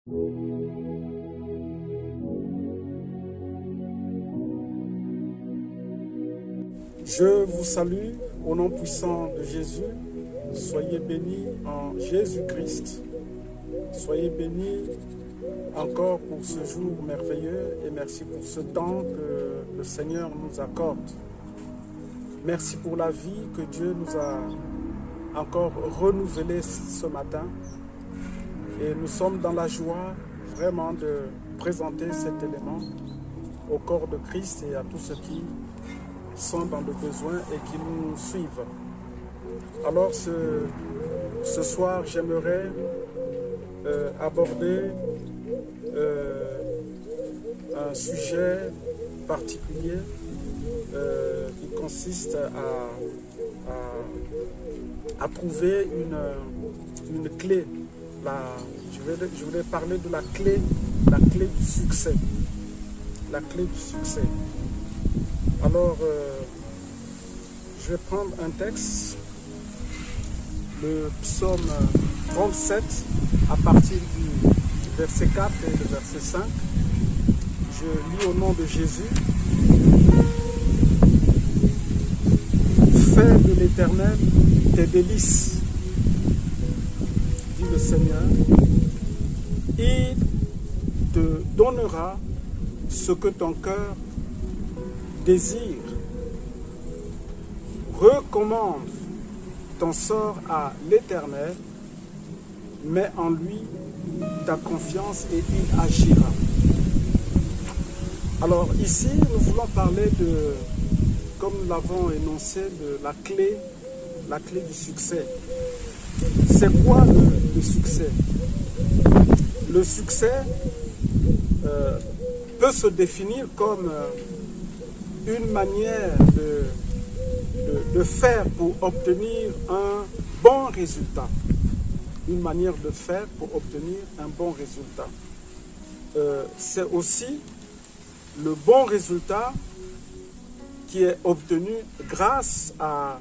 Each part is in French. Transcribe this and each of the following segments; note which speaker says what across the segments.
Speaker 1: Je vous salue au nom puissant de Jésus. Soyez bénis en Jésus-Christ. Soyez bénis encore pour ce jour merveilleux et merci pour ce temps que le Seigneur nous accorde. Merci pour la vie que Dieu nous a encore renouvelée ce matin. Et nous sommes dans la joie vraiment de présenter cet élément au corps de Christ et à tous ceux qui sont dans le besoin et qui nous suivent. Alors ce soir, j'aimerais aborder un sujet particulier qui consiste à trouver une clé. Je voulais parler de la clé du succès. La clé du succès. Alors, je vais prendre un texte, le psaume 37, à partir du verset 4 et le verset 5. Je lis au nom de Jésus. Fais de l'Éternel tes délices, dit le Seigneur. Il te donnera ce que ton cœur désire. Recommande ton sort à l'Éternel, mets en lui ta confiance et il agira. Alors ici, nous voulons parler de, comme nous l'avons énoncé, de la clé du succès. C'est quoi le succès? Le succès peut se définir comme une manière de faire pour obtenir un bon résultat. Une manière de faire pour obtenir un bon résultat. C'est aussi le bon résultat qui est obtenu grâce à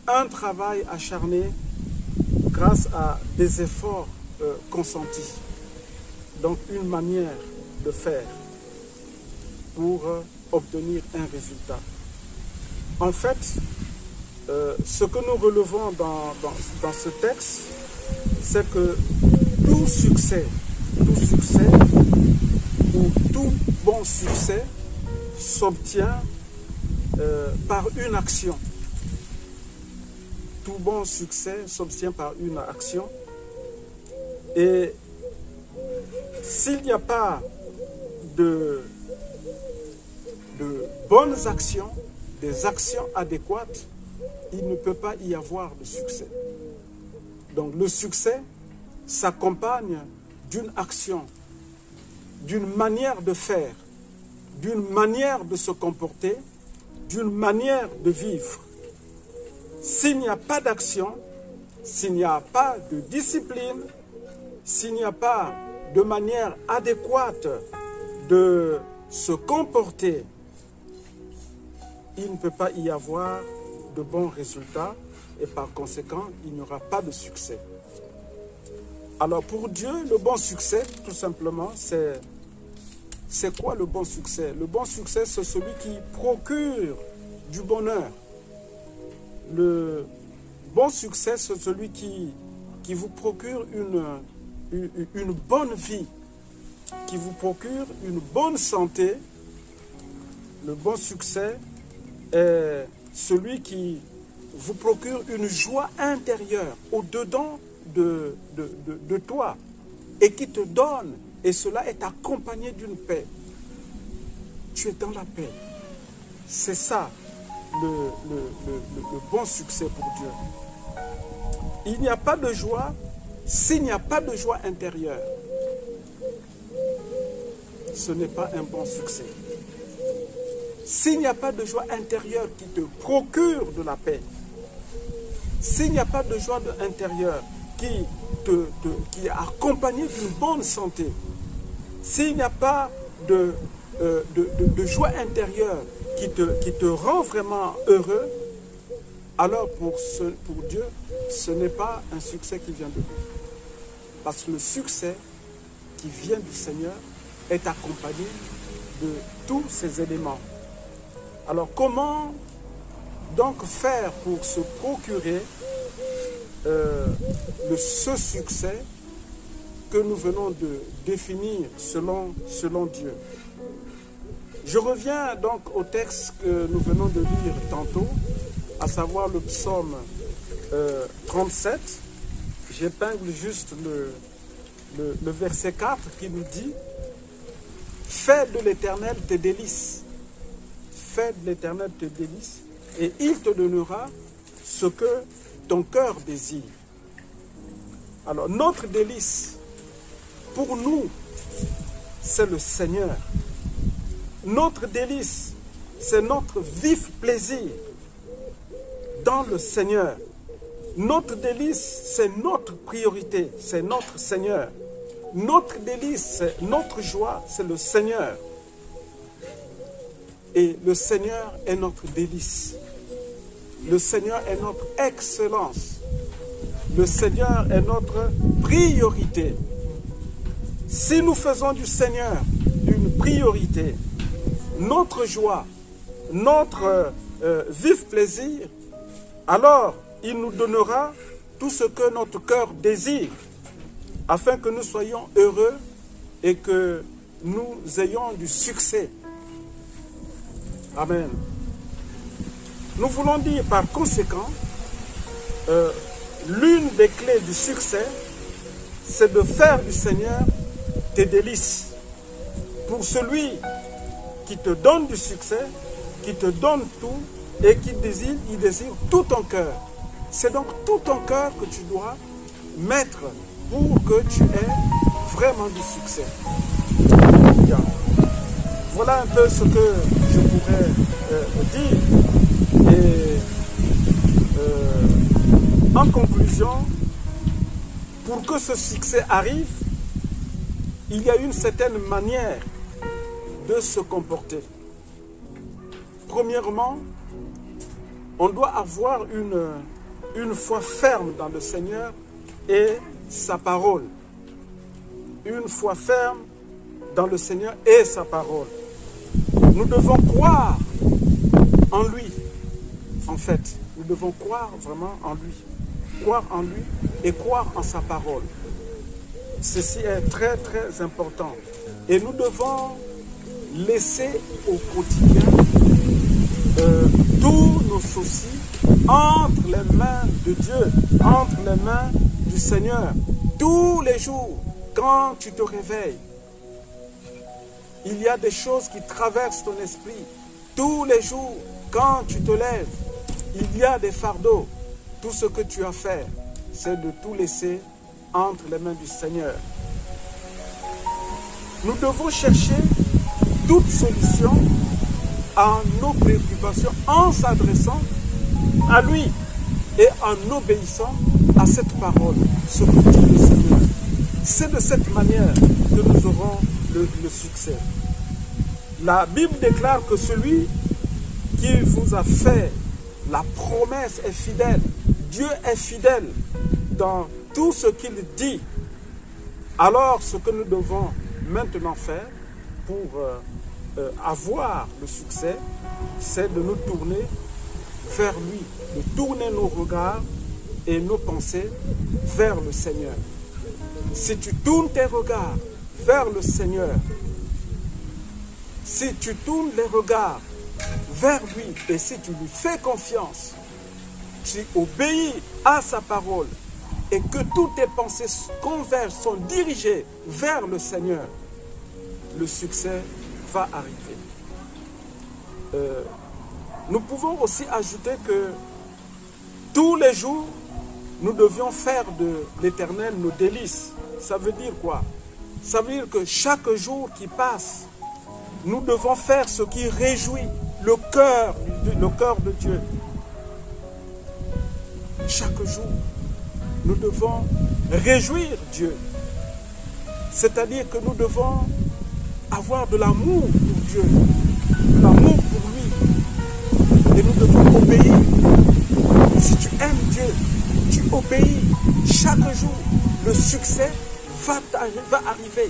Speaker 1: un travail acharné, grâce à des efforts consentis. Donc une manière de faire pour obtenir un résultat. En fait, ce que nous relevons dans ce texte, c'est que tout succès ou tout bon succès s'obtient par une action. Tout bon succès s'obtient par une action. Et s'il n'y a pas de bonnes actions, des actions adéquates, il ne peut pas y avoir de succès. Donc le succès s'accompagne d'une action, d'une manière de faire, d'une manière de se comporter, d'une manière de vivre. S'il n'y a pas d'action, s'il n'y a pas de discipline, s'il n'y a pas de manière adéquate de se comporter, il ne peut pas y avoir de bons résultats et par conséquent, il n'y aura pas de succès. Alors pour Dieu, le bon succès, tout simplement, c'est quoi le bon succès? Le bon succès, c'est celui qui procure du bonheur. Le bon succès, c'est celui qui vous procure une bonne vie, qui vous procure une bonne santé. Le bon succès est celui qui vous procure une joie intérieure au-dedans de toi et qui te donne, et cela est accompagné d'une paix. Tu es dans la paix. C'est ça le bon succès pour Dieu. Il n'y a pas de joie s'il n'y a pas de joie intérieure. Ce n'est pas un bon succès. S'il n'y a pas de joie intérieure qui te procure de la paix, s'il n'y a pas de joie intérieure qui est accompagnée d'une bonne santé, s'il n'y a pas de joie intérieure qui te rend vraiment heureux, alors pour Dieu, ce n'est pas un succès qui vient de lui. Parce que le succès qui vient du Seigneur est accompagné de tous ces éléments. Alors comment donc faire pour se procurer ce succès que nous venons de définir selon Dieu? Je reviens donc au texte que nous venons de lire tantôt, à savoir le psaume 37. J'épingle juste le verset 4 qui nous dit « Fais de l'Éternel tes délices, fais de l'Éternel tes délices, et il te donnera ce que ton cœur désire. » Alors notre délice, pour nous, c'est le Seigneur. Notre délice, c'est notre vif plaisir dans le Seigneur. Notre délice, c'est notre priorité, c'est notre Seigneur. Notre délice, c'est notre joie, c'est le Seigneur. Et le Seigneur est notre délice. Le Seigneur est notre excellence. Le Seigneur est notre priorité. Si nous faisons du Seigneur une priorité, notre joie, notre vif plaisir, alors il nous donnera tout ce que notre cœur désire, afin que nous soyons heureux et que nous ayons du succès. Amen. Nous voulons dire par conséquent, l'une des clés du succès, c'est de faire du Seigneur tes délices. Pour celui qui te donne du succès, qui te donne tout et qui désire, il désire tout ton cœur. C'est donc tout ton cœur que tu dois mettre pour que tu aies vraiment du succès. Bien. Voilà un peu ce que je pourrais dire. Et en conclusion, pour que ce succès arrive, il y a une certaine manière de se comporter. Premièrement, on doit avoir une foi ferme dans le Seigneur et sa parole. Une foi ferme dans le Seigneur et sa parole. Nous devons croire en lui, en fait. Nous devons croire vraiment en lui. Croire en lui et croire en sa parole. Ceci est très très important. Et nous devons laisser au quotidien tous nos soucis entre les mains de Dieu, entre les mains du Seigneur. Tous les jours, quand tu te réveilles, il y a des choses qui traversent ton esprit. Tous les jours, quand tu te lèves, il y a des fardeaux. Tout ce que tu as fait, c'est de tout laisser entre les mains du Seigneur. Nous devons chercher toute solution à nos préoccupations en s'adressant à lui et en obéissant à cette parole, ce que dit le Seigneur. C'est de cette manière que nous aurons le succès. La Bible déclare que celui qui vous a fait la promesse est fidèle. Dieu est fidèle dans tout ce qu'il dit. Alors, ce que nous devons maintenant faire pour avoir le succès, c'est de nous tourner vers lui, de tourner nos regards et nos pensées vers le Seigneur. Si tu tournes tes regards vers le Seigneur, si tu tournes les regards vers lui et si tu lui fais confiance, tu obéis à sa parole et que toutes tes pensées convergent, sont dirigées vers le Seigneur, le succès va arriver. Nous pouvons aussi ajouter que tous les jours, nous devions faire de l'Éternel nos délices. Ça veut dire quoi? Ça veut dire que chaque jour qui passe, nous devons faire ce qui réjouit le cœur de Dieu. Chaque jour, nous devons réjouir Dieu. C'est-à-dire que nous devons avoir de l'amour pour Dieu, de l'amour pour lui. Et nous devons obéir. Si tu aimes Dieu, tu obéis chaque jour. Le succès va arriver.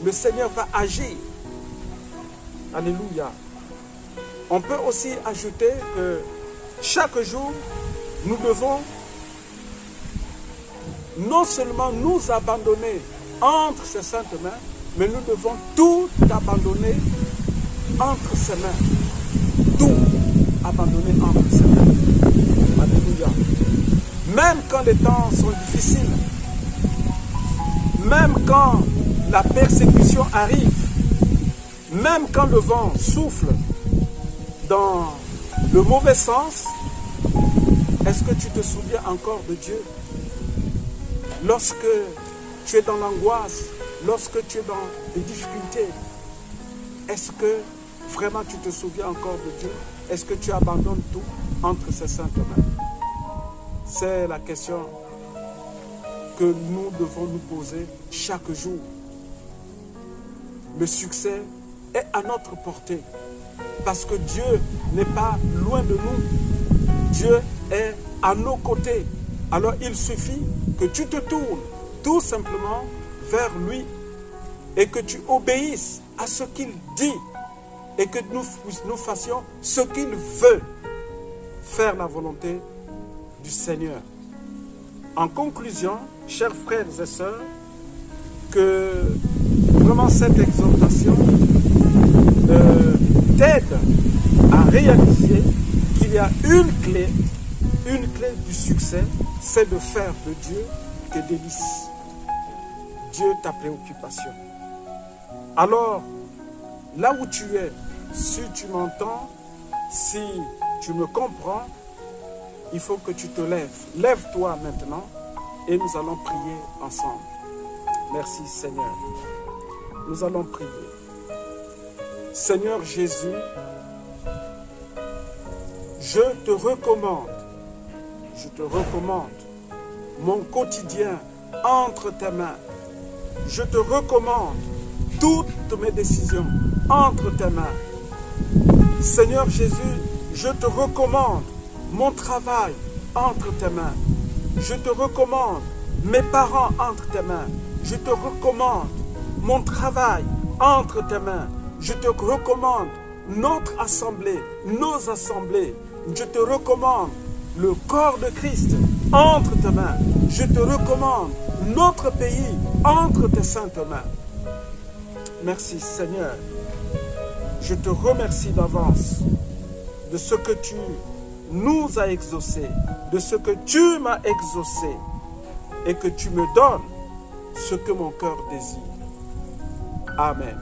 Speaker 1: Le Seigneur va agir. Alléluia. On peut aussi ajouter que chaque jour, nous devons non seulement nous abandonner entre ses saintes mains, mais nous devons tout abandonner entre ses mains. Tout abandonner entre ses mains. Alléluia. Même quand les temps sont difficiles, même quand la persécution arrive, même quand le vent souffle dans le mauvais sens, est-ce que tu te souviens encore de Dieu? Lorsque tu es dans l'angoisse, lorsque tu es dans des difficultés, est-ce que vraiment tu te souviens encore de Dieu? Est-ce que tu abandonnes tout entre ses saintes mains? C'est la question que nous devons nous poser chaque jour. Le succès est à notre portée parce que Dieu n'est pas loin de nous. Dieu est à nos côtés. Alors il suffit que tu te tournes tout simplement vers lui et que tu obéisses à ce qu'il dit et que nous fassions ce qu'il veut, faire la volonté du Seigneur. En conclusion, chers frères et sœurs, que vraiment cette exhortation t'aide à réaliser qu'il y a une clé du succès, c'est de faire de Dieu tes délices. Dieu ta préoccupation. Alors, là où tu es, si tu m'entends, si tu me comprends, il faut que tu te lèves. Lève-toi maintenant et nous allons prier ensemble. Merci Seigneur. Nous allons prier. Seigneur Jésus, je te recommande mon quotidien entre tes mains. Je te recommande toutes mes décisions entre tes mains. Seigneur Jésus, je te recommande mon travail entre tes mains. Je te recommande mes parents entre tes mains. Je te recommande mon travail entre tes mains. Je te recommande notre assemblée, nos assemblées. Je te recommande le corps de Christ entre tes mains. Je te recommande notre pays entre tes saintes mains. Merci Seigneur. Je te remercie d'avance de ce que tu nous as exaucé, de ce que tu m'as exaucé et que tu me donnes ce que mon cœur désire. Amen.